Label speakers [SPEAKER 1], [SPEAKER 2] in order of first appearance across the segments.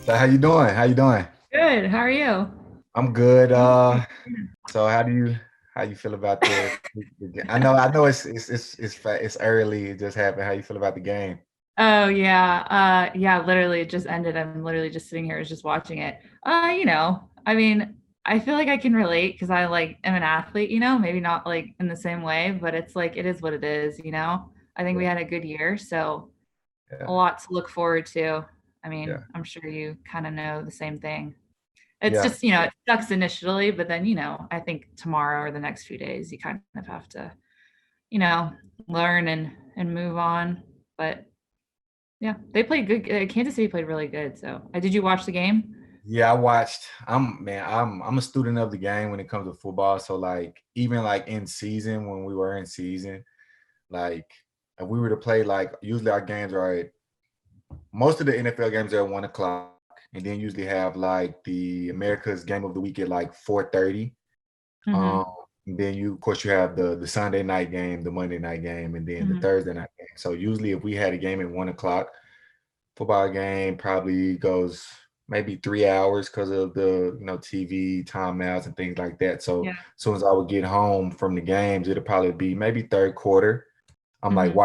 [SPEAKER 1] So how you doing? How you doing?
[SPEAKER 2] Good. How are you?
[SPEAKER 1] I'm good. So how you feel about the I know it's early. It just happened. How you feel about the game?
[SPEAKER 2] Oh yeah. Yeah, literally it just ended. I'm literally just sitting here just watching it. I mean, I feel like I can relate because I like am an athlete, maybe not like in the same way, but it's like it is what it is. I think we
[SPEAKER 1] Yeah,
[SPEAKER 2] had a good year, so a
[SPEAKER 1] yeah,
[SPEAKER 2] lot to look forward to. I mean,
[SPEAKER 1] yeah,
[SPEAKER 2] I'm sure you kind of know the same thing. It's
[SPEAKER 1] yeah,
[SPEAKER 2] just, it sucks initially, but then, I think tomorrow or the next few days you kind of have to, you know, learn and move on. But yeah, they played good. Kansas City played really good. So, did you watch the game?
[SPEAKER 1] yeah. I watched. I'm a student of the game when it comes to football. So like even like in season when we were in season, like if we were to play like usually our games are at most of the NFL games are at 1 o'clock, and then usually have like the America's game of the week at like 4:30. Um,
[SPEAKER 2] Hmm.
[SPEAKER 1] and then of course, you have the Sunday night game, the Monday night game, and then the
[SPEAKER 2] Hmm.
[SPEAKER 1] Thursday night game. So usually, if we had a game at 1 o'clock, football game probably goes maybe 3 hours because of the TV timeouts and things like that. So
[SPEAKER 2] Yeah.
[SPEAKER 1] as soon as I would get home from the games, it'll probably be maybe third quarter. I'm like
[SPEAKER 2] Hmm.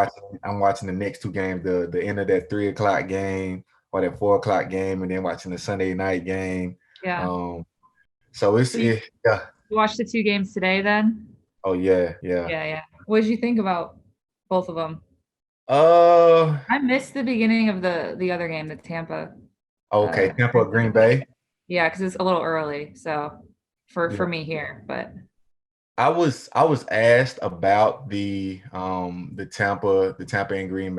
[SPEAKER 1] watching the next two games, the end of that 3 o'clock game or that 4 o'clock game, and then watching the Sunday night game.
[SPEAKER 2] Yeah.
[SPEAKER 1] Um, so it's
[SPEAKER 2] So you
[SPEAKER 1] yeah.
[SPEAKER 2] watched the two games today then?
[SPEAKER 1] Oh yeah, yeah.
[SPEAKER 2] Yeah, yeah. What did you think about both of them?
[SPEAKER 1] Uh,
[SPEAKER 2] I missed the beginning of the other game, the Tampa.
[SPEAKER 1] okay, Tampa,
[SPEAKER 2] Green Bay
[SPEAKER 1] Green
[SPEAKER 2] game.
[SPEAKER 1] Bay.
[SPEAKER 2] Yeah, because it's a little early. So for
[SPEAKER 1] Yeah.
[SPEAKER 2] me here, but
[SPEAKER 1] I was asked about the Tampa and Green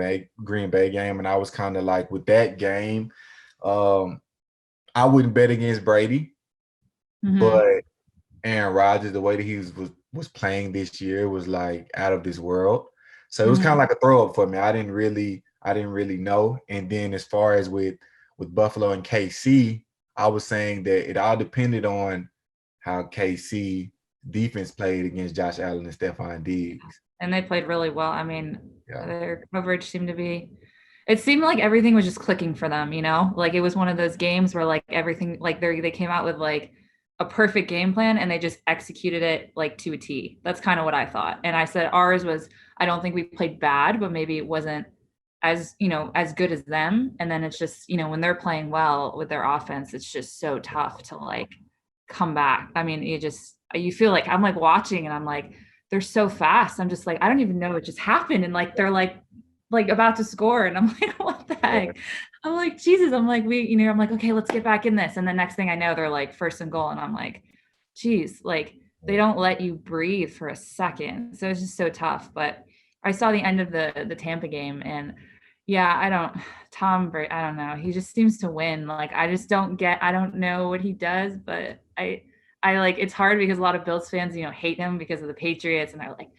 [SPEAKER 1] Bay game, and I was kind of like with that game, um, I wouldn't bet against Brady,
[SPEAKER 2] hmm.
[SPEAKER 1] but Aaron Rodgers, the way that he was playing this year was like out of this world. So it was kind of
[SPEAKER 2] Hmm.
[SPEAKER 1] like a throw up for me. I didn't really know. And then as far as with Buffalo and KC, I was saying that it all depended on how KC defense played against Josh Allen and Stephon Diggs.
[SPEAKER 2] And they played really well. I mean,
[SPEAKER 1] Yeah.
[SPEAKER 2] their coverage seemed to be it seemed like everything was just clicking for them. Like it was one of those games where like everything like they came out with like a perfect game plan and they just executed it like to a T. That's kind of what I thought. And I said ours was I don't think we played bad, but maybe it wasn't as good as them. And then it's just, when they're playing well with their offense, it's just so tough to like come back. I mean, you feel like I'm like watching and I'm like, they're so fast. I'm just like, I don't even know what just happened. And like they're like about to score. And I'm like, what the
[SPEAKER 1] Yeah.
[SPEAKER 2] heck? I'm like, Jesus. I'm like, I'm like, okay, let's get back in this. And the next thing I know, they're like first and goal. And I'm like, geez, like they don't let you breathe for a second. So it's just so tough. But I saw the end of the Tampa game and yeah, I don't Tom Brady, I don't know. He just seems to win. Like I don't know what he does, but I like it's hard because a lot of Bills fans, hate him because of the Patriots and I like,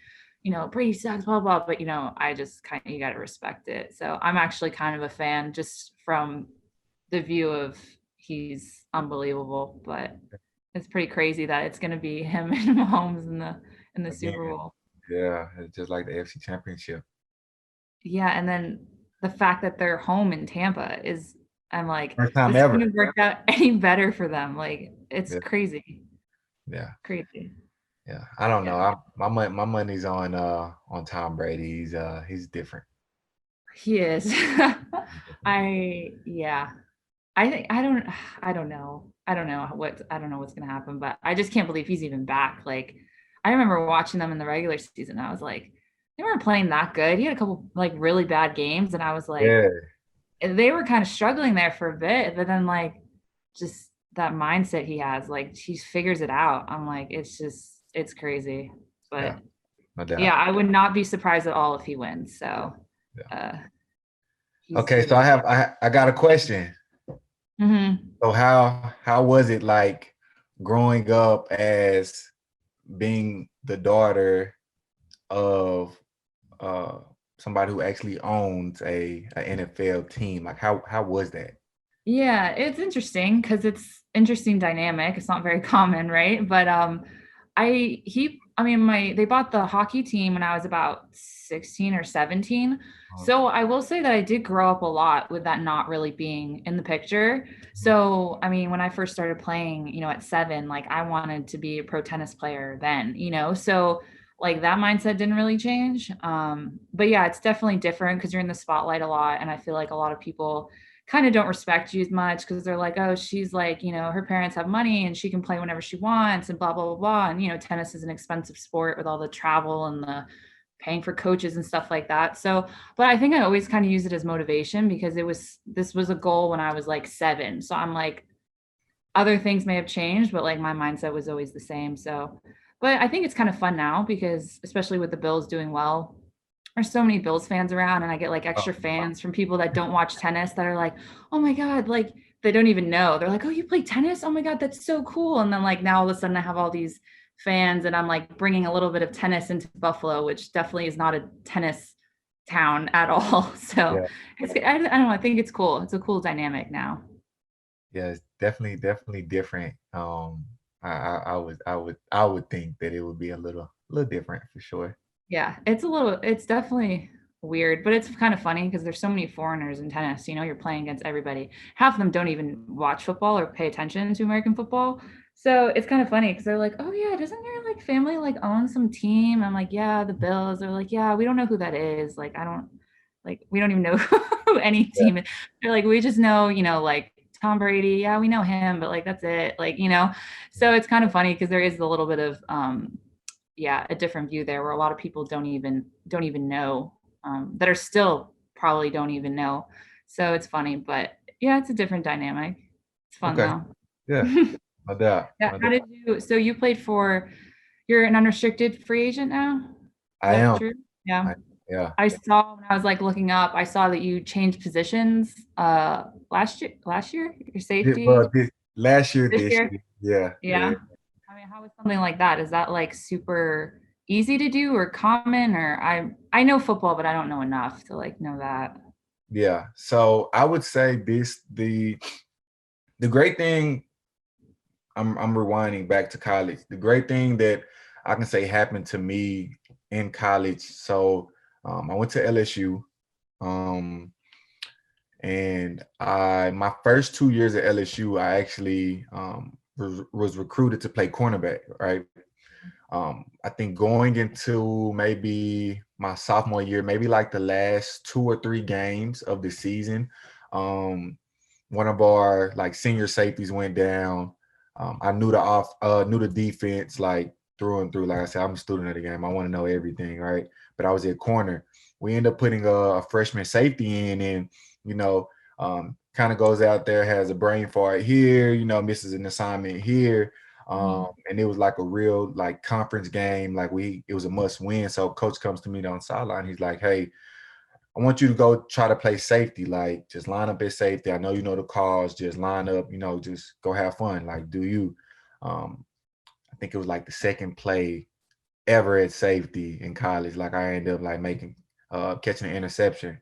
[SPEAKER 2] Brady sucks, blah blah. But I just kind of you gotta respect it. So I'm actually kind of a fan just from the view of he's unbelievable, but it's pretty crazy that it's gonna be him and Mahomes in the
[SPEAKER 1] Again,
[SPEAKER 2] Super Bowl.
[SPEAKER 1] yeah, it's just like the AFC Championship.
[SPEAKER 2] Yeah, and then the fact that they're home in Tampa is I'm like,
[SPEAKER 1] First time
[SPEAKER 2] this couldn't
[SPEAKER 1] ever.
[SPEAKER 2] have worked out any better for them. Like, it's
[SPEAKER 1] Yeah,
[SPEAKER 2] crazy.
[SPEAKER 1] yeah,
[SPEAKER 2] Crazy.
[SPEAKER 1] yeah. I don't know.
[SPEAKER 2] Yeah.
[SPEAKER 1] My money's on Tom Brady. He's different.
[SPEAKER 2] He is.
[SPEAKER 1] He's different.
[SPEAKER 2] Yeah. I don't know. I don't know what's gonna happen, but I just can't believe he's even back. Like, I remember watching them in the regular season. I was like, they weren't playing that good. He had a couple like really bad games, and I was like,
[SPEAKER 1] Yeah,
[SPEAKER 2] they were kind of struggling there for a bit, but then like just that mindset he has, like he figures it out. I'm like, it's crazy.
[SPEAKER 1] yeah,
[SPEAKER 2] But
[SPEAKER 1] no
[SPEAKER 2] yeah,
[SPEAKER 1] doubt.
[SPEAKER 2] I would not be surprised at all if he wins.
[SPEAKER 1] Yeah,
[SPEAKER 2] So
[SPEAKER 1] yeah.
[SPEAKER 2] uh
[SPEAKER 1] Okay,
[SPEAKER 2] he's
[SPEAKER 1] so I got a question.
[SPEAKER 2] hmm.
[SPEAKER 1] So how was it like growing up as being the daughter of uh somebody who actually owns a NFL team? Like how was that?
[SPEAKER 2] Yeah, it's interesting because it's interesting dynamic. It's not very common, right? But I mean, they bought the hockey team when I was about 16 or 17.
[SPEAKER 1] Okay.
[SPEAKER 2] So I will say that I did grow up a lot with that not really being in the picture. So, I mean, when I first started playing, at 7, like I wanted to be a pro tennis player then, so like that mindset didn't really change. But yeah, it's definitely different because you're in the spotlight a lot. And I feel like a lot of people kind of don't respect you as much because they're like, oh, she's like, her parents have money and she can play whenever she wants and blah, blah, blah, blah. And, tennis is an expensive sport with all the travel and the paying for coaches and stuff like that. So, but I think I always kind of use it as motivation because this was a goal when I was like 7. So I'm like, other things may have changed, but like my mindset was always the same. So, but I think it's kind of fun now because especially with the Bills doing well, there's so many Bills fans around and I get like
[SPEAKER 1] Oh,
[SPEAKER 2] extra fans from people that don't watch tennis that are like, "Oh my god, like they don't even know." They're like, "Oh, you play tennis? Oh my god, that's so cool." And then like now all of a sudden I have all these fans and I'm like bringing a little bit of tennis into Buffalo, which definitely is not a tennis town at all. So,
[SPEAKER 1] yeah.
[SPEAKER 2] I don't know, I think it's cool. It's a cool dynamic now.
[SPEAKER 1] Yeah, it's definitely different. I would think that it would be a little different for sure.
[SPEAKER 2] Yeah, it's definitely weird, but it's kind of funny because there's so many foreigners in tennis. You're playing against everybody. Half of them don't even watch football or pay attention to American football. So it's kind of funny because they're like, "Oh yeah, doesn't your like family like own some team?" I'm like, "Yeah, the Bills." They're like, "Yeah, we don't know who that is. Like, I don't like we don't even know who any
[SPEAKER 1] Yeah.
[SPEAKER 2] team is." They're like, "We just know, like Tom Brady. Yeah, we know him, but like that's it." Like. So it's kind of funny because there is a little bit of yeah, a different view there where a lot of people don't even know that are still probably don't even know. So it's funny, but yeah, it's a different dynamic. It's fun
[SPEAKER 1] Okay.
[SPEAKER 2] though.
[SPEAKER 1] Yeah. No doubt.
[SPEAKER 2] Yeah,
[SPEAKER 1] No
[SPEAKER 2] how
[SPEAKER 1] doubt.
[SPEAKER 2] did you so you played for you're an unrestricted free agent now? Is
[SPEAKER 1] I
[SPEAKER 2] that
[SPEAKER 1] am.
[SPEAKER 2] true? Yeah.
[SPEAKER 1] I, yeah.
[SPEAKER 2] I saw when I was like looking up, I saw that you changed positions last year, your
[SPEAKER 1] Well,
[SPEAKER 2] safety
[SPEAKER 1] this last year,
[SPEAKER 2] this
[SPEAKER 1] this
[SPEAKER 2] year.
[SPEAKER 1] year. Yeah.
[SPEAKER 2] Yeah.
[SPEAKER 1] Yeah.
[SPEAKER 2] I mean, how is something like that? Is that like super easy to do or common or I know football, but I don't know enough to like know that.
[SPEAKER 1] Yeah. So I would say the great thing. I'm rewinding back to college. The great thing that I can say happened to me in college. So I went to LSU. Um, And my first 2 years at LSU, I actually was recruited to play cornerback, right? I think going into maybe my sophomore year, maybe like the last 2 or 3 games of the season, um, one of our like senior safeties went down. I knew the defense like through and through. Like I said, I'm a student of the game. I want to know everything, right? But I was at corner. We ended up putting a freshman safety in, and you know, kind of goes out there, has a brain fart here, misses an assignment here.
[SPEAKER 2] Mhm.
[SPEAKER 1] And it was like a real like conference game. Like it was a must win. So coach comes to me on the sideline. He's like, "Hey, I want you to go try to play safety. Like just line up at safety. I know you know the calls. Just line up. Just go have fun. Like do you?" Um, I think it was like the second play ever at safety in college. Like I ended up like catching an interception.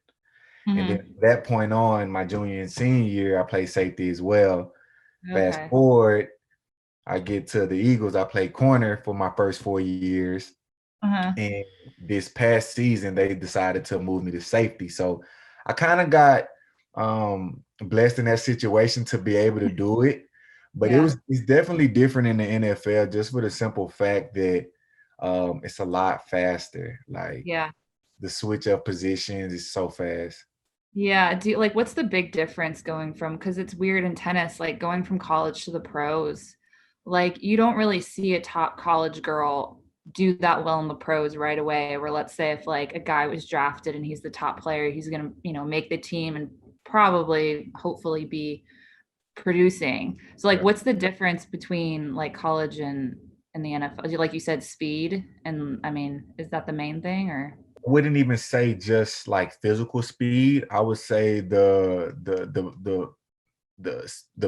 [SPEAKER 1] And then
[SPEAKER 2] Mhm.
[SPEAKER 1] from that point on, my junior and senior year, I played safety as well. Fast
[SPEAKER 2] Okay.
[SPEAKER 1] forward, I get to the Eagles. I played corner for my first 4 years.
[SPEAKER 2] Uh-huh.
[SPEAKER 1] And this past season, they decided to move me to safety. So I kind of got blessed in that situation to be able to do it. But
[SPEAKER 2] Yeah.
[SPEAKER 1] it's definitely different in the NFL just for the simple fact that it's a lot faster. Like
[SPEAKER 2] Yeah.
[SPEAKER 1] the switch of positions is so fast.
[SPEAKER 2] Yeah. Like what's the big difference going from because it's weird in tennis, like going from college to the pros. Like you don't really see a top college girl do that well in the pros right away. Where let's say if like a guy was drafted and he's the top player, he's gonna, make the team and probably hopefully be producing. So like
[SPEAKER 1] Right.
[SPEAKER 2] what's the difference between like college and the NFL? Like you said, speed and I mean, is that the main thing or
[SPEAKER 1] Wouldn't even say just like physical speed. I would say the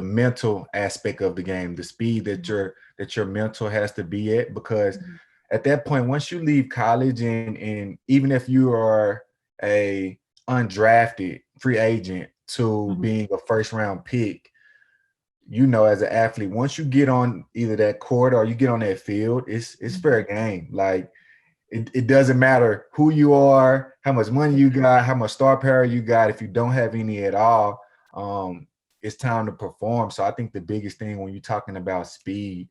[SPEAKER 1] mental aspect of the game, the speed that your mental has to be at, because
[SPEAKER 2] Mhm.
[SPEAKER 1] at that point, once you leave college and even if you are a undrafted free agent to
[SPEAKER 2] Mhm.
[SPEAKER 1] being a first round pick, you know, as an athlete, once you get on either that court or you get on that field, it's fair game. Like it doesn't matter who you are, how much money you got, how much star power you got. If you don't have any at all, it's time to perform. So I think the biggest thing when you're talking about speed,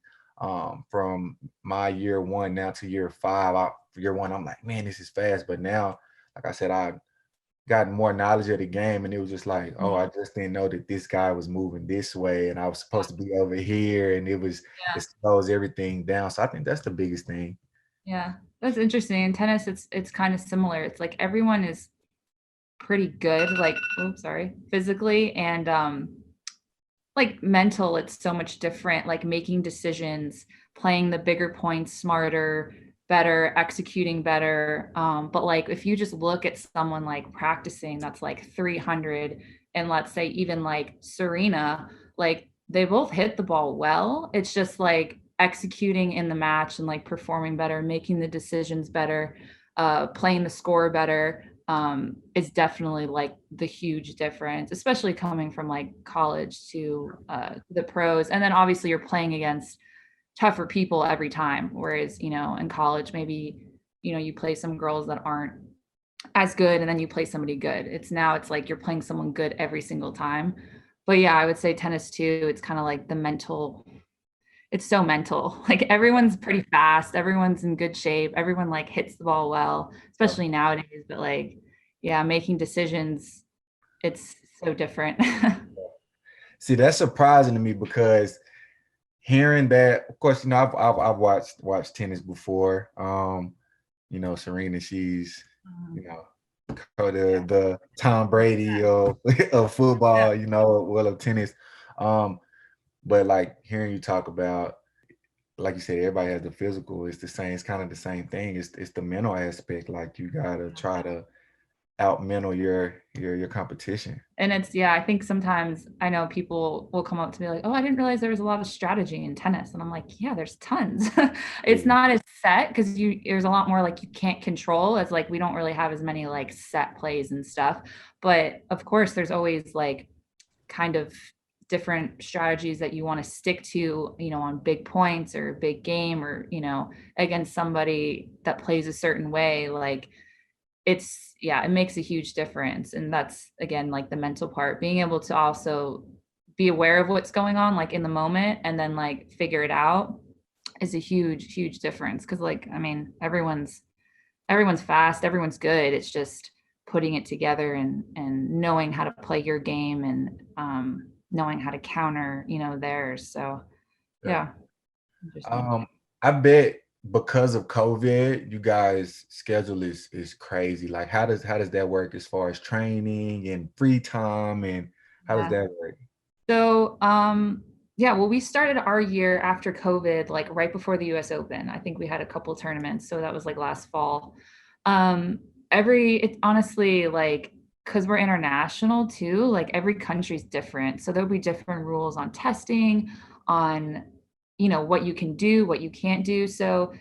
[SPEAKER 1] from my year one now to year five, year one, I'm like, man, this is fast. But now, like I said, I gotten more knowledge of the game, and it was just like, oh, I just didn't know that this guy was moving this way, and I was supposed to be over here, and it
[SPEAKER 2] Yeah.
[SPEAKER 1] slows everything down. So I think that's the biggest thing.
[SPEAKER 2] Yeah. That's interesting. In tennis, it's kind of similar. It's like everyone is pretty good, like, oops, sorry, physically and like mental, it's so much different, like making decisions, playing the bigger points smarter, better, executing better. But like if you just look at someone like practicing that's like 300, and let's say even like Serena, like they both hit the ball well. It's just like executing in the match and like performing better, making the decisions better, playing the score better, is definitely like the huge difference, especially coming from like college to the pros. And then obviously you're playing against tougher people every time. Whereas, in college, maybe, you play some girls that aren't as good and then you play somebody good. It's like you're playing someone good every single time. But yeah, I would say tennis too, it's kind of like the mental, it's so mental. Like everyone's pretty fast, everyone's in good shape, everyone like hits the ball well,
[SPEAKER 1] Yeah.
[SPEAKER 2] especially nowadays. But like, yeah, making decisions, it's so different.
[SPEAKER 1] See, that's surprising to me because hearing that, of course, I've watched tennis before. Serena, she's you know the Tom Brady of
[SPEAKER 2] Yeah.
[SPEAKER 1] football, well, of tennis. Um, but like hearing you talk about, like you said, everybody has the physical. It's the same. It's kind of the same thing. It's the mental aspect. Like you gotta try to out mental your competition.
[SPEAKER 2] And it's, yeah, I think sometimes I know people will come up to me like, oh, I didn't realize there was a lot of strategy in tennis. And I'm like, yeah, there's tons. It's
[SPEAKER 1] Yeah.
[SPEAKER 2] not as set because there's a lot more like you can't control, as like we don't really have as many like set plays and stuff. But of course, there's always like kind of different strategies that you want to stick to, on big points or big game, or, against somebody that plays a certain way. Like it's, yeah, it makes a huge difference. And that's again like the mental part, being able to also be aware of what's going on like in the moment and then like figure it out is a huge difference. Because like, I mean, everyone's fast, everyone's good. It's just putting it together and knowing how to play your game, and knowing how to counter, theirs. So
[SPEAKER 1] Yeah.
[SPEAKER 2] yeah, interesting.
[SPEAKER 1] Um, I bet because of COVID, you guys' schedule is crazy. Like, how does that work as far as training and free time, and how does
[SPEAKER 2] Yeah.
[SPEAKER 1] that work?
[SPEAKER 2] So, yeah, well, we started our year after COVID, like right before the US Open. I think we had a couple tournaments. So that was like last fall. Um, it honestly, like, because we're international too, like every country's different. So there'll be different rules on testing, on, what you can do, what you can't do. So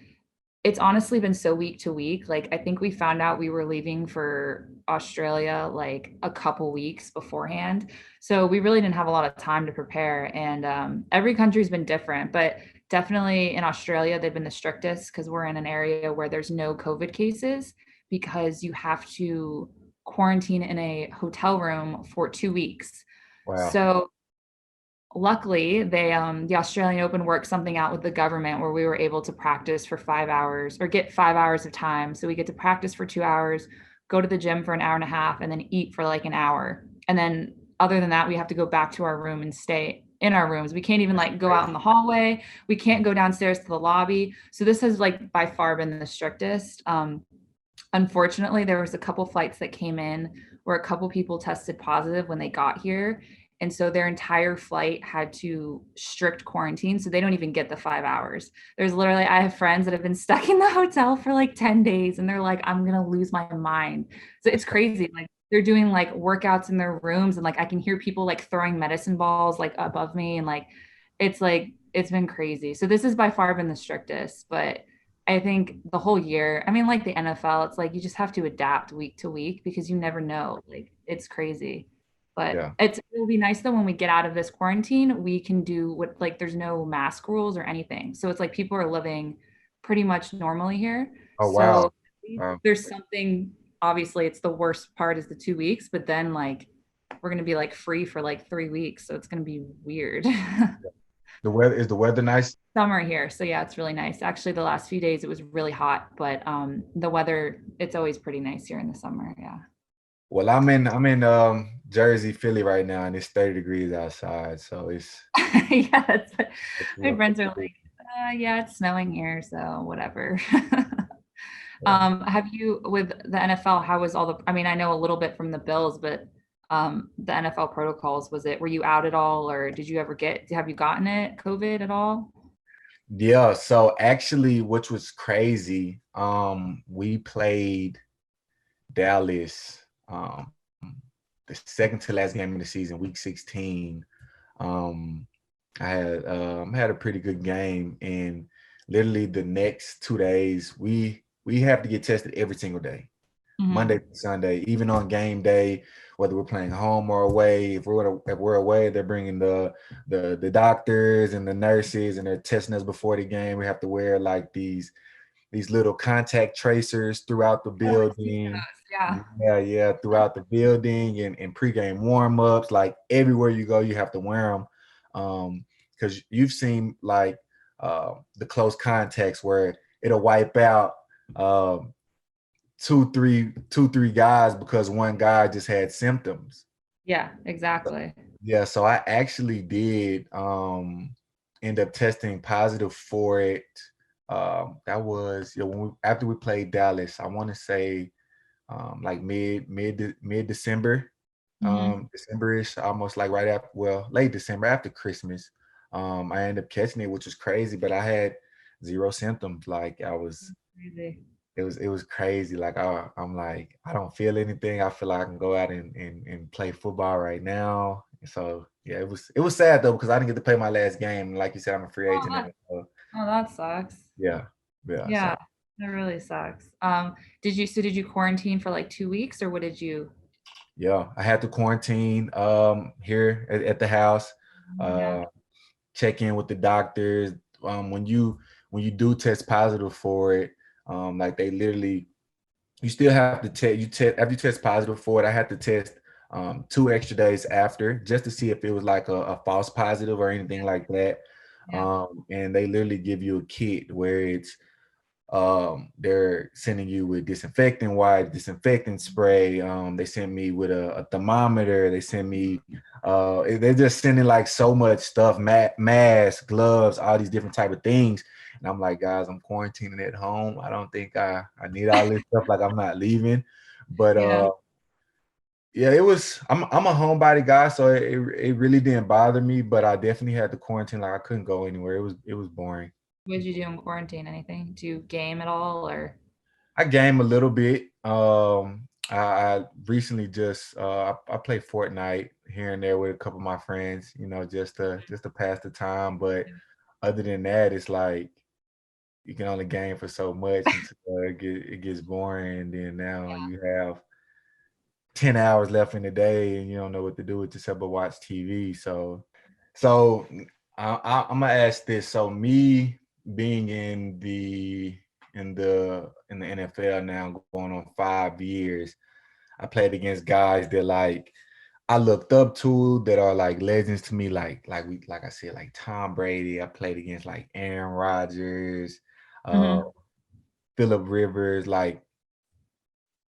[SPEAKER 2] it's honestly been so week to week. Like, I think we found out we were leaving for Australia like a couple weeks beforehand. So we really didn't have a lot of time to prepare. And every country's been different, but definitely in Australia, they've been the strictest because we're in an area where there's no COVID cases, because you have to quarantine in a hotel room for 2 weeks.
[SPEAKER 1] Wow.
[SPEAKER 2] So luckily the Australian Open worked something out with the government where we were able to practice for 5 hours, or get 5 hours of time. So we get to practice for 2 hours, go to the gym for an hour and a half, and then eat for like an hour. And then other than that, we have to go back to our room and stay in our rooms. We can't even
[SPEAKER 1] That's
[SPEAKER 2] like go out
[SPEAKER 1] crazy.
[SPEAKER 2] in the hallway. We can't go downstairs to the lobby. So this has like by far been the strictest. Unfortunately, there was a couple flights that came in where a couple people tested positive when they got here. And so their entire flight had to strict quarantine. So they don't even get the 5 hours. There's literally, I have friends that have been stuck in the hotel for like 10 days and they're like, I'm going to lose my mind. So it's
[SPEAKER 1] That's crazy.
[SPEAKER 2] crazy. Like they're doing like workouts in their rooms, and like I can hear people like throwing medicine balls like above me. And like, it's been crazy. So this has by far been the strictest, but I think the whole year, I mean, like the NFL, it's like you just have to adapt week to week because you never know. Like it's crazy. But
[SPEAKER 1] Yeah.
[SPEAKER 2] it'll be nice though when we get out of this quarantine, we can do what, like there's no mask rules or anything. So it's like people are living pretty much normally here.
[SPEAKER 1] Oh wow.
[SPEAKER 2] So at least
[SPEAKER 1] Wow.
[SPEAKER 2] there's something, obviously it's the worst part is the 2 weeks, but then like we're gonna be like free for like 3 weeks. So it's gonna be weird.
[SPEAKER 1] The weather nice?
[SPEAKER 2] Summer here. So yeah, it's really nice. Actually, the last few days it was really hot, but the weather, it's always pretty nice here in the summer. Yeah.
[SPEAKER 1] Well, I'm in Jersey, Philly right now, and it's 30 degrees outside. So
[SPEAKER 2] Yeah, that's what
[SPEAKER 1] it's
[SPEAKER 2] my
[SPEAKER 1] real
[SPEAKER 2] friends are
[SPEAKER 1] cool.
[SPEAKER 2] like, yeah, it's snowing here, so whatever.
[SPEAKER 1] Yeah.
[SPEAKER 2] Have you with the NFL, how was all the, I mean, I know a little bit from the Bills, but the NFL protocols, were you out at all or did you ever have you gotten it, COVID at all?
[SPEAKER 1] Yeah, so actually, which was crazy, we played Dallas, the second to last game of the season, week 16. Um, I had a pretty good game, and literally the next 2 days, we have to get tested every single day, Monday
[SPEAKER 2] Hmm.
[SPEAKER 1] to Sunday, even on game day, whether we're playing home or away. If we're away, they're bringing the doctors and the nurses, and they're testing us before the game. We have to wear like these little contact tracers throughout the
[SPEAKER 2] Oh, I've seen
[SPEAKER 1] building.
[SPEAKER 2] those. Yeah.
[SPEAKER 1] Yeah, yeah, throughout the building and pregame warm-ups. Like everywhere you go, you have to wear them. Because you've seen like the close contacts where it'll wipe out um, two, three guys because one guy just had symptoms.
[SPEAKER 2] Yeah, exactly.
[SPEAKER 1] Yeah, so I actually did end up testing positive for it. That was, when after we played Dallas, I want to say like mid December,
[SPEAKER 2] Hmm.
[SPEAKER 1] December-ish, almost like right after, well, late December after Christmas. I ended up catching it, which was crazy, but I had zero symptoms. Like
[SPEAKER 2] Crazy.
[SPEAKER 1] it was crazy. Like I'm like, I don't feel anything. I feel like I can go out and play football right now. So yeah, it was sad though because I didn't get to play my last game. Like you said, I'm a free
[SPEAKER 2] Oh,
[SPEAKER 1] agent now. So
[SPEAKER 2] that sucks.
[SPEAKER 1] yeah, yeah. So
[SPEAKER 2] Yeah, that really sucks. Did you quarantine for like 2 weeks or what did you?
[SPEAKER 1] yeah, I had to quarantine here at the house.
[SPEAKER 2] Yeah.
[SPEAKER 1] Uh, check in with the doctors. When you do test positive for it, like they literally, you still have to test. You test after you test positive for it. I had to test 2 extra days after just to see if it was like a false positive or anything like that.
[SPEAKER 2] Yeah.
[SPEAKER 1] And they literally give you a kit where it's they're sending you with disinfectant wipes, disinfectant spray. They sent me with a thermometer. They sent me they're just sending like so much stuff, masks, gloves, all these different type of things. And I'm like, guys, I'm quarantining at home. I don't think I need all this stuff. Like I'm not leaving. But
[SPEAKER 2] Yeah.
[SPEAKER 1] yeah, I'm a homebody guy, so it really didn't bother me, but I definitely had to quarantine. Like I couldn't go anywhere. It was boring.
[SPEAKER 2] What did you do in quarantine? Anything? Do you game at all or?
[SPEAKER 1] I game a little bit. I recently just I play Fortnite here and there with a couple of my friends, just to pass the time. But other than that, it's like you can only game for so much until it gets boring. And then now you have 10 hours left in the day, and you don't know what to do with yourself but watch TV. So I'm gonna ask this. So me being in the NFL now, going on 5 years, I played against guys that like I looked up to that are like legends to me, like I said, like Tom Brady. I played against like Aaron Rodgers, uh,
[SPEAKER 2] Hmm.
[SPEAKER 1] Phillip Rivers. Like,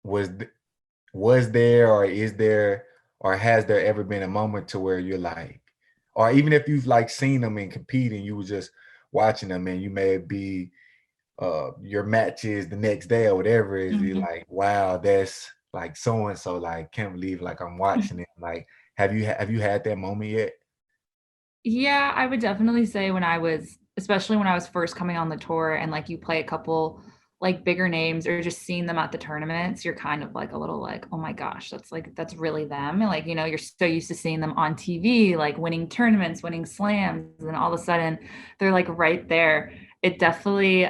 [SPEAKER 1] was th- was there or is there or has there ever been a moment to where you're like, or even if you've like seen them and compete and you were just watching them and you may be your matches the next day or whatever, is it
[SPEAKER 2] Hmm.
[SPEAKER 1] like, wow, that's like so and so, like can't believe like I'm watching it. Like have you had that moment yet?
[SPEAKER 2] Yeah, I would definitely say when I was, especially when I was first coming on the tour and like you play a couple like bigger names or just seeing them at the tournaments, you're kind of like a little like, oh my gosh, that's really them. And like, you're so used to seeing them on TV, like winning tournaments, winning slams, and all of a sudden they're like right there. It definitely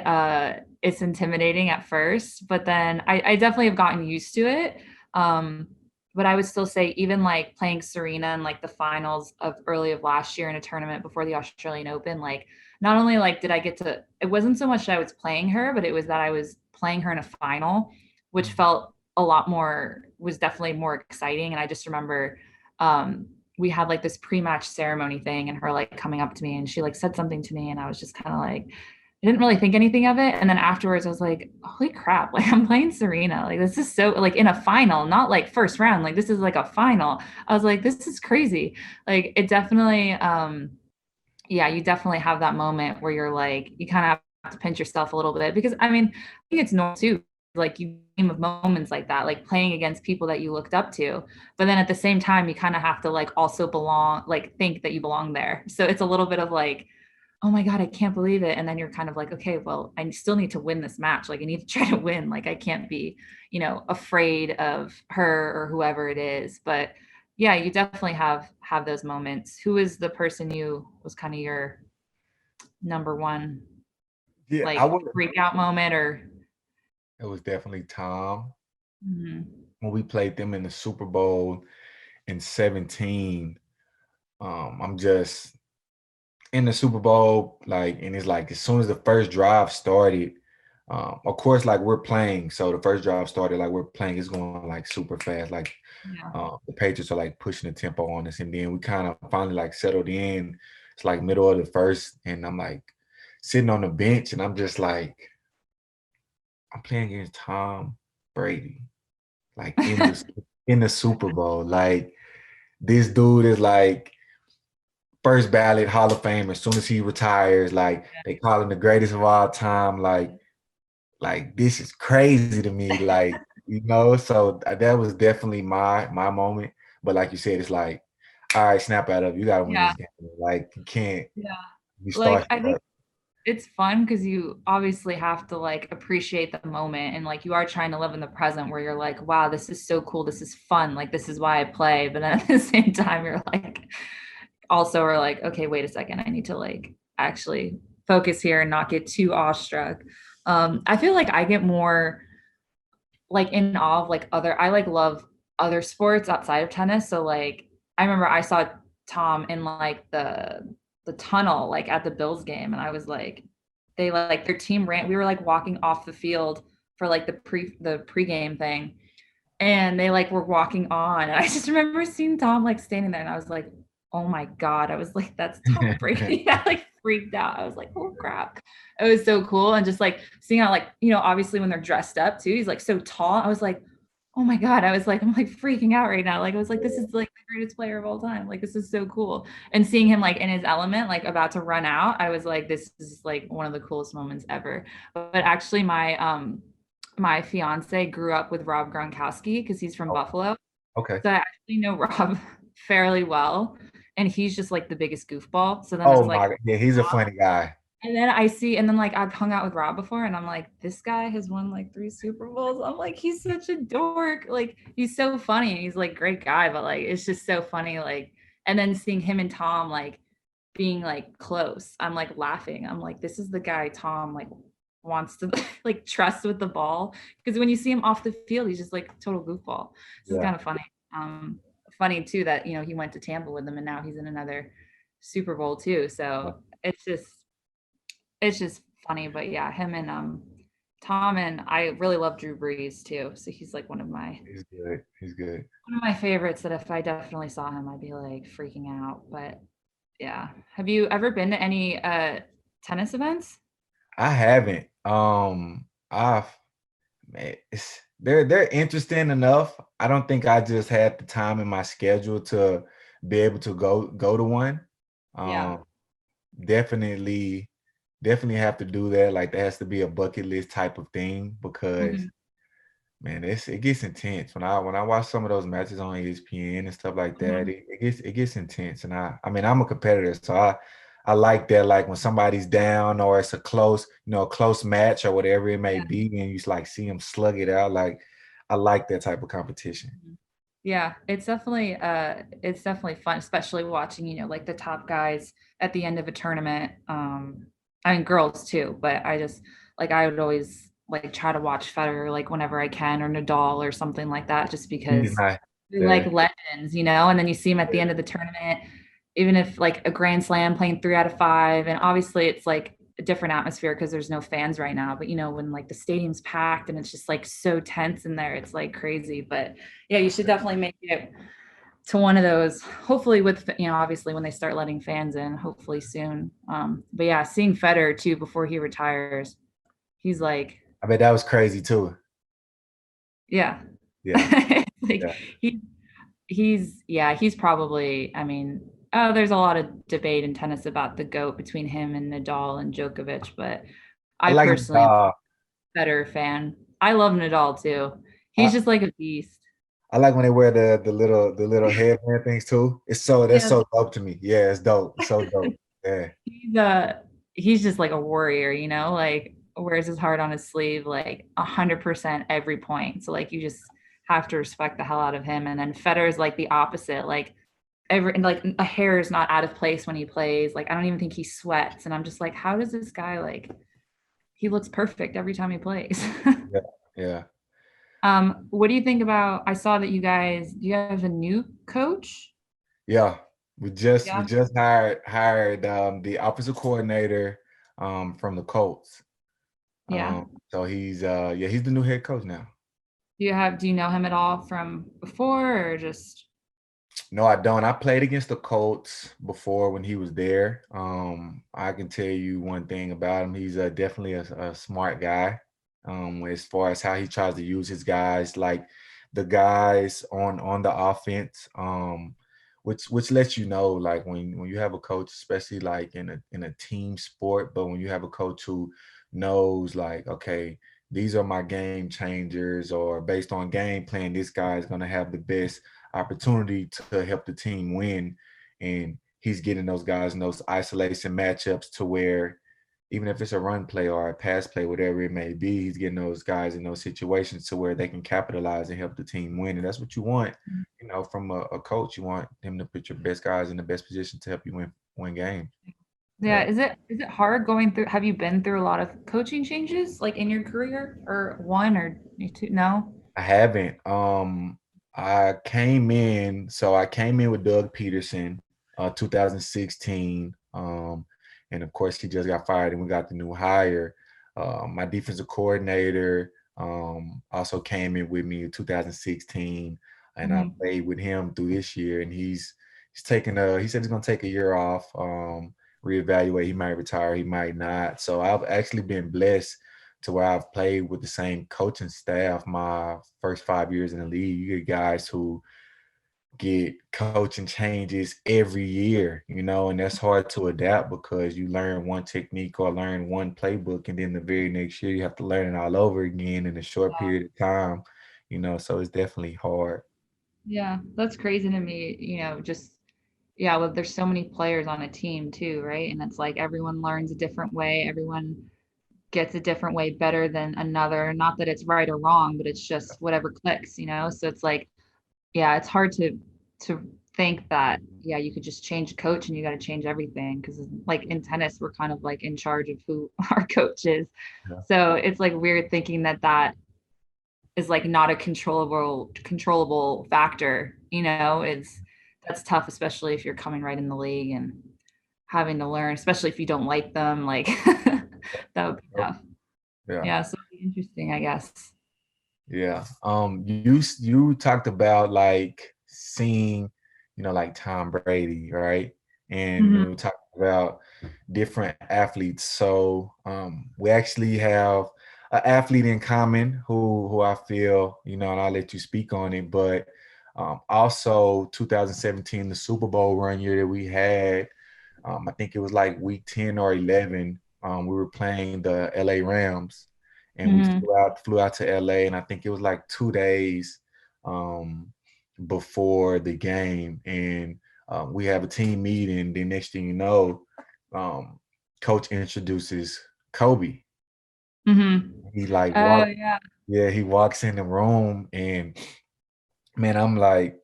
[SPEAKER 2] it's intimidating at first, but then I definitely have gotten used to it. Um but I would still say even like playing Serena in like the finals of early of last year in a tournament before the Australian Open, like not only like did I get to, it wasn't so much that I was playing her, but it was that I was playing her in a final, which felt a lot more, was definitely more exciting. And I just remember we had like this pre-match ceremony thing and her like coming up to me and she like said something to me and I was just kind of like, I didn't really think anything of it. And then afterwards I was like, holy crap, like I'm playing Serena. Like this is so like in a final, not like first round. Like this is like a final. I was like, this is crazy. Like it definitely, yeah, you definitely have that moment where you're like, you kind of have to pinch yourself a little bit because I mean, I think it's normal too. Like you dream of moments like that, like playing against people that you looked up to. But then at the same time, you kind of have to like also belong, like think that you belong there. So it's a little bit of like, oh my God, I can't believe it. And then you're kind of like, okay, well, I still need to win this match. Like I need to try to win. Like I can't be, afraid of her or whoever it is. But yeah, you definitely have those moments. Who is the person you was kind of your number one
[SPEAKER 1] Yeah, I
[SPEAKER 2] like
[SPEAKER 1] would.
[SPEAKER 2] freak out moment or
[SPEAKER 1] It was definitely Tom
[SPEAKER 2] Mhm.
[SPEAKER 1] when we played them in the Super Bowl in 17. I'm just in the Super Bowl, like, and it's like as soon as the first drive started, of course, like we're playing, so the first drive started, like we're playing, it's going like super fast, like
[SPEAKER 2] Yeah.
[SPEAKER 1] the Patriots are like pushing the tempo on us, and then we kind of finally like settled in. It's like middle of the first, and I'm like sitting on the bench, and I'm just like, I'm playing against Tom Brady, like in the Super Bowl, like this dude is like first ballot Hall of Fame as soon as he retires. Like they call him the greatest of all time. Like this is crazy to me. Like, so that was definitely my moment. But like you said, it's like, all right, snap out of it. You gotta win
[SPEAKER 2] Yeah.
[SPEAKER 1] this game. Like you can't
[SPEAKER 2] Yeah.
[SPEAKER 1] you
[SPEAKER 2] Like
[SPEAKER 1] start
[SPEAKER 2] I think it's fun because you obviously have to like appreciate the moment and like you are trying to live in the present where you're like, wow, this is so cool. This is fun. Like this is why I play. But then at the same time, you're like also are like, okay, wait a second. I need to like actually focus here and not get too awestruck. I feel like I get more like in awe of like I like love other sports outside of tennis. So like I remember I saw Tom in like the tunnel like at the Bills game and I was like they like their team ran we were like walking off the field for like the pregame thing and they like were walking on and I just remember seeing Tom like standing there and I was like, oh my God, I was like, that's Tom Brady. I like freaked out. I was like, oh crap, it was so cool. And just like seeing how like obviously when they're dressed up too, he's like so tall. I was like, oh my God, I was like, I'm like freaking out right now. Like I was like, this is like the greatest player of all time. Like this is so cool. And seeing him like in his element, like about to run out, I was like, this is like one of the coolest moments ever. But actually my fiance grew up with Rob Gronkowski because he's from
[SPEAKER 1] Oh,
[SPEAKER 2] Buffalo.
[SPEAKER 1] okay.
[SPEAKER 2] So I actually know Rob fairly well. And he's just like the biggest goofball. So then
[SPEAKER 1] Oh
[SPEAKER 2] it's like,
[SPEAKER 1] my God. Yeah, he's a funny guy.
[SPEAKER 2] and then I see, and then like I've hung out with Rob before, and I'm like, this guy has won like 3 Super Bowls. I'm like, he's such a dork. Like, he's so funny. He's like great guy, but like it's just so funny. Like, and then seeing him and Tom like being like close, I'm like laughing. I'm like, this is the guy Tom like wants to like trust with the ball. Because when you see him off the field, he's just like total goofball. This is
[SPEAKER 1] Yeah.
[SPEAKER 2] kind of funny. Funny too that he went to Tampa with them and now he's in another Super Bowl too.
[SPEAKER 1] Yeah.
[SPEAKER 2] So it's just funny, but yeah, him and Tom and I really love Drew Brees too. So he's like one of my
[SPEAKER 1] He's good. He's good.
[SPEAKER 2] favorites that if I definitely saw him, I'd be like freaking out. But yeah. Have you ever been to any tennis events?
[SPEAKER 1] I haven't. I've man, they're interesting enough. I don't think I just had the time in my schedule to be able to go to one.
[SPEAKER 2] Yeah.
[SPEAKER 1] Um, definitely, definitely have to do that. Like there has to be a bucket list type of thing because
[SPEAKER 2] Mhm.
[SPEAKER 1] man, it gets intense when I watch some of those matches on ESPN and stuff like that.
[SPEAKER 2] Mhm.
[SPEAKER 1] It gets intense, and I mean I'm a competitor, so I like that. Like when somebody's down or it's a close match or whatever it may
[SPEAKER 2] Yeah.
[SPEAKER 1] be, and you just like see them slug it out. Like I like that type of competition.
[SPEAKER 2] Mhm. Yeah, it's definitely fun, especially watching, like the top guys at the end of a tournament. I mean girls too, but I just like I would always like try to watch Federer like whenever I can or Nadal or something like that just
[SPEAKER 1] He's
[SPEAKER 2] because
[SPEAKER 1] not.
[SPEAKER 2] like legends, and then you see them at the end of the tournament, even if like a grand slam playing 3 out of 5. And obviously it's like a different atmosphere because there's no fans right now. But when like the stadium's packed and it's just like so tense in there, it's like crazy. But yeah, you should definitely make it to one of those, hopefully with, obviously when they start letting fans in, hopefully soon. But yeah, seeing Federer too before he retires, he's like,
[SPEAKER 1] I bet that was crazy too.
[SPEAKER 2] yeah.
[SPEAKER 1] Yeah.
[SPEAKER 2] Like
[SPEAKER 1] Yeah.
[SPEAKER 2] he's probably, I mean, there's a lot of debate in tennis about the GOAT between him and Nadal and Djokovic, but
[SPEAKER 1] I
[SPEAKER 2] I
[SPEAKER 1] like
[SPEAKER 2] personally am
[SPEAKER 1] Nadal.
[SPEAKER 2] a better fan. I love Nadal too. He's
[SPEAKER 1] I,
[SPEAKER 2] just like a beast.
[SPEAKER 1] I like when they wear the little headband things too. That's
[SPEAKER 2] Yeah,
[SPEAKER 1] so dope to me. Yeah, it's dope. It's so dope. Yeah.
[SPEAKER 2] he's just like a warrior, like wears his heart on his sleeve like 100% every point. So like you just have to respect the hell out of him. And then Federer is like the opposite. Like and like a hair is not out of place when he plays. Like I don't even think he sweats. And I'm just like, how does this guy like? He looks perfect every time he plays.
[SPEAKER 1] Yeah. Yeah.
[SPEAKER 2] What do you think about? I saw that do you have a new coach?
[SPEAKER 1] Yeah. We
[SPEAKER 2] Yeah,
[SPEAKER 1] just hired the offensive coordinator from the Colts.
[SPEAKER 2] yeah.
[SPEAKER 1] So he's the new head coach now.
[SPEAKER 2] Do you know him at all from before or just?
[SPEAKER 1] No, I don't. I played against the Colts before when he was there. I can tell you one thing about him. He's definitely a smart guy. As far as how he tries to use his guys, like the guys on the offense, which lets you know, like when you have a coach, especially like in a team sport, but when you have a coach who knows, like, okay, these are my game changers, or based on game plan, this guy is going to have the best opportunity to help the team win. And he's getting those guys in those isolation matchups to where even if it's a run play or a pass play, whatever it may be, he's getting those guys in those situations to where they can capitalize and help the team win. And that's what you want, from a coach. You want him to put your best guys in the best position to help you win games.
[SPEAKER 2] Yeah,
[SPEAKER 1] Yeah.
[SPEAKER 2] is it hard going through? Have you been through a lot of coaching changes like in your career, or one or two? No.
[SPEAKER 1] I haven't. I came in with Doug Peterson, 2016. And of course he just got fired and we got the new hire. My defensive coordinator also came in with me in 2016 and I
[SPEAKER 2] Mhm.
[SPEAKER 1] played with him through this year, and he said he's gonna take a year off, reevaluate. He might retire, he might not. So I've actually been blessed to where I've played with the same coaching staff my first 5 years in the league. You get guys who get coaching changes every year, and that's hard to adapt because you learn one technique or learn one playbook, and then the very next year you have to learn it all over again in a short period of time, so it's definitely hard.
[SPEAKER 2] Yeah, that's crazy to me, just yeah, well, there's so many players on a team too, right? And it's like everyone learns a different way, everyone gets a different way better than another. Not that it's right or wrong, but it's just whatever clicks. So it's like, yeah, it's hard to think that, yeah, you could just change a coach and you got to change everything because like in tennis, we're kind of like in charge of who our coach is.
[SPEAKER 1] Yeah.
[SPEAKER 2] So it's like weird thinking that is like not a controllable factor. It's that's tough, especially if you're coming right in the league and having to learn, especially if you don't like them. Like that would be
[SPEAKER 1] Yep.
[SPEAKER 2] tough.
[SPEAKER 1] Yeah.
[SPEAKER 2] Yeah, so it'd be interesting, I guess.
[SPEAKER 1] Yeah. You talked about like seeing, like Tom Brady, right? And
[SPEAKER 2] Mhm.
[SPEAKER 1] we talked about different athletes. So we actually have an athlete in common who I feel, and I'll let you speak on it. But also 2017, the Super Bowl run year that we had, I think it was like week 10 or 11. We were playing the LA Rams, and we
[SPEAKER 2] Mhm.
[SPEAKER 1] flew out to LA, and I think it was like 2 days um, before the game, and we have a team meeting. The next thing you know, um, coach introduces Kobe.
[SPEAKER 2] Mhm.
[SPEAKER 1] He like
[SPEAKER 2] Oh,
[SPEAKER 1] walk,
[SPEAKER 2] yeah.
[SPEAKER 1] yeah, he walks in the room, and man, I'm like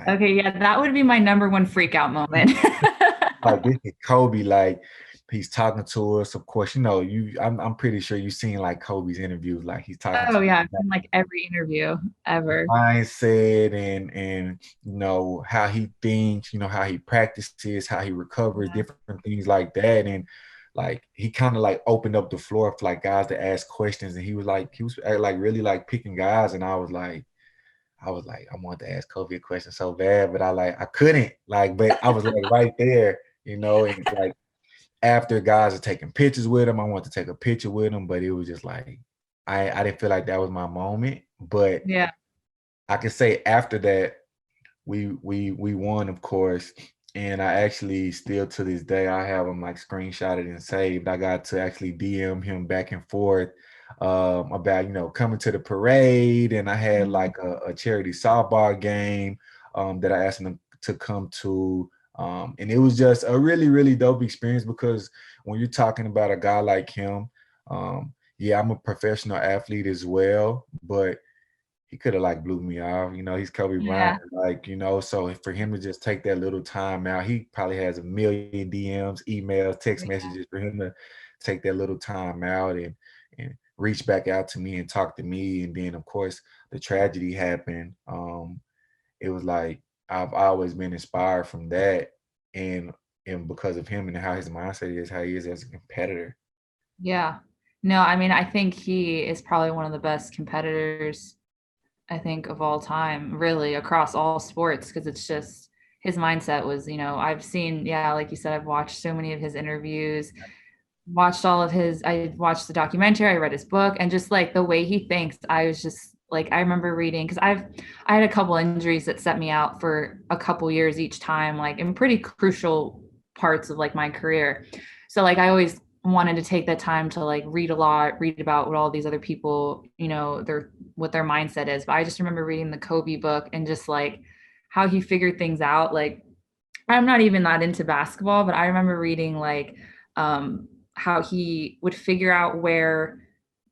[SPEAKER 2] Okay, yeah, that would be my number one freak out moment.
[SPEAKER 1] this is Kobe, like. he's talking to us. Of course, you know, I'm pretty sure you've seen like Kobe's interviews, like he's talking to
[SPEAKER 2] Oh yeah,
[SPEAKER 1] us
[SPEAKER 2] I've
[SPEAKER 1] about
[SPEAKER 2] been like every interview ever.
[SPEAKER 1] mindset and you know how he thinks, you know, how he practices, how he recovers,
[SPEAKER 2] Yeah.
[SPEAKER 1] different things like that. And like he kind of like opened up the floor for like guys to ask questions, and he was like really like picking guys, and I was like, I wanted to ask Kobe a question so bad, but I couldn't, like, but I was like right there, you know, and like after guys are taking pictures with him, I wanted to take a picture with him, but it was just like I didn't feel like that was my moment. But
[SPEAKER 2] Yeah.
[SPEAKER 1] I can say after that, we won, of course, and I actually still to this day I have him like screenshotted and saved. I got to actually DM him back and forth about you know coming to the parade, and I had
[SPEAKER 2] Mhm.
[SPEAKER 1] like a charity softball game that I asked him to come to. And it was just a really dope experience because when you're talking about a guy like him, yeah, I'm a professional athlete as well, but he could have like blew me off. You know, he's Kobe Bryant,
[SPEAKER 2] Yeah.
[SPEAKER 1] like, you know, so for him to just take that little time out, he probably has a million DMs, emails, text
[SPEAKER 2] Yeah.
[SPEAKER 1] messages for him to take that little time out and reach back out to me and talk to me. And then of course the tragedy happened. It was like I've always been inspired from that and and because of him and how his mindset is, how he is as a competitor.
[SPEAKER 2] Yeah. No, I mean, I think he is probably one of the best competitors, I think, of all time, really, across all sports, because it's just his mindset was, I've seen, yeah, like you said, I've watched so many of his interviews, watched all of his, I watched the documentary, I read his book, and just like the way he thinks, I was just like, I remember reading, because I had a couple injuries that set me out for a couple years each time, like in pretty crucial parts of like my career. So like I always wanted to take that time to like read a lot, read about what all these other people, their what their mindset is. But I just remember reading the Kobe book and just like how he figured things out. Like I'm not even that into basketball, but I remember reading like how he would figure out where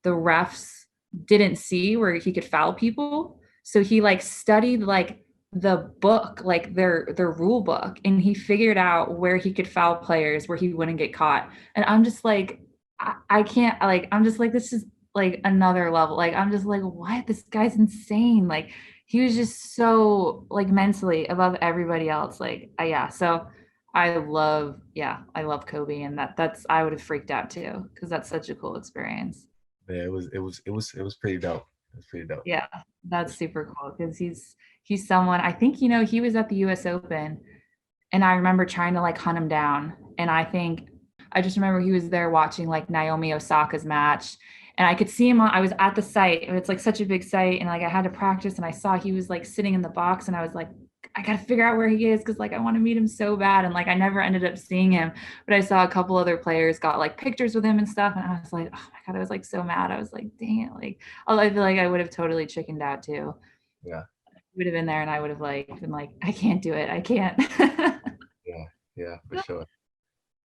[SPEAKER 2] the refs didn't see where he could foul people. So he like studied like the book, like their rule book, and he figured out where he could foul players where he wouldn't get caught. And I'm just like, I can't like I'm just like this is like another level. Like I'm just like, what? This guy's insane. Like he was just so like mentally above everybody else. Like yeah. So I love Kobe, and that's I would have freaked out too because that's such a cool experience.
[SPEAKER 1] Yeah, it was pretty dope. It was pretty dope.
[SPEAKER 2] Yeah, that's super cool because he's someone I think he was at the US Open and I remember trying to like hunt him down. And I think I just remember he was there watching like Naomi Osaka's match. And I could see him I was at the site, and it's like such a big site. And like I had to practice, and I saw he was like sitting in the box, and I was like, I gotta figure out where he is because like I want to meet him so bad. And like I never ended up seeing him, but I saw a couple other players got like pictures with him and stuff. And I was like, oh my God, I was like so mad. I was like, dang it. Like I feel like I would have totally chickened out too.
[SPEAKER 1] Yeah,
[SPEAKER 2] Would have been there and I would have like been like, I can't do it. I can't.
[SPEAKER 1] yeah, yeah, for sure.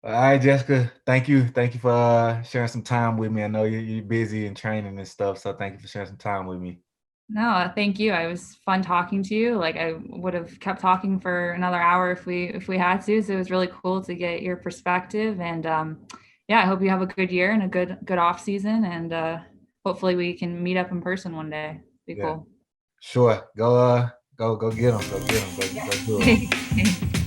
[SPEAKER 1] All right, Jessica. Thank you for sharing some time with me. I know you're busy and training and stuff, so thank you for sharing some time with me.
[SPEAKER 2] No, thank you. It was fun talking to you. Like I would have kept talking for another hour if we had to. So it was really cool to get your perspective. And yeah, I hope you have a good year and a good off season. And hopefully we can meet up in person one day. Be
[SPEAKER 1] Yeah,
[SPEAKER 2] cool.
[SPEAKER 1] sure. Go get them. Go get them. Go do it.
[SPEAKER 2] Yeah.